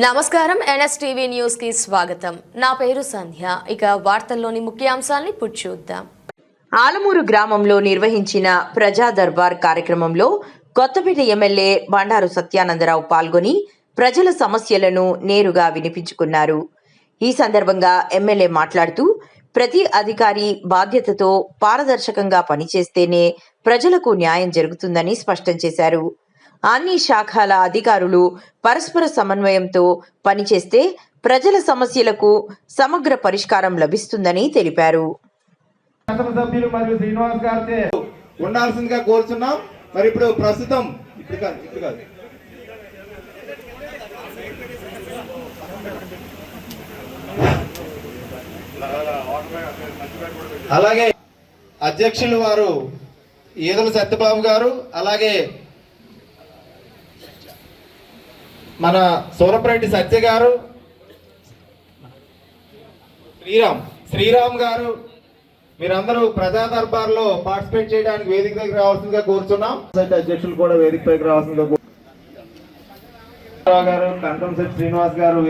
నమస్కారం NSTV news కి స్వాగతం. నా పేరు సంధ్య. ఇక వార్తల్లోని ముఖ్యాంశాలను ఇప్పుడు చూద్దాం. ఆలమూరు గ్రామంలో నిర్వహించిన ప్రజా దర్బార్ కార్యక్రమంలో కొత్తపేట ఎమ్మెల్యే బండారు సత్యానందరావు పాల్గొని ప్రజల సమస్యలను నేరుగా వినిపించుకున్నారు. ఈ సందర్భంగా ఎమ్మెల్యే మాట్లాడుతూ ప్రతి అధికారి బాధ్యతతో పారదర్శకంగా పనిచేస్తేనే ప్రజలకు న్యాయం జరుగుతుందని స్పష్టం చేశారు. అన్ని శాఖల అధికారులు పరస్పర సమన్వయంతో పనిచేస్తే ప్రజల సమస్యలకు సమగ్ర పరిష్కారం లభిస్తుందని తెలిపారు. ఉండాల్సిందిగా కోరుచున్నాం. మరి ఇప్పుడు ప్రస్తుతం అలాగే అధ్యక్షులు వారు ఈదల సత్యబాబు గారు, అలాగే మన సూరపరెడ్డి సత్య గారు, శ్రీరామ్ గారు, మీరందరూ ప్రజా దర్బార్లో పార్టిసిపేట్ చేయడానికి వేదిక దగ్గర రావాల్సిందిగా కోరుచున్నాం. అధ్యక్షులు కూడా వేదిక పైకి రావాల్సిందిగా గారు, కంటంశెట్టి శ్రీనివాస్ గారు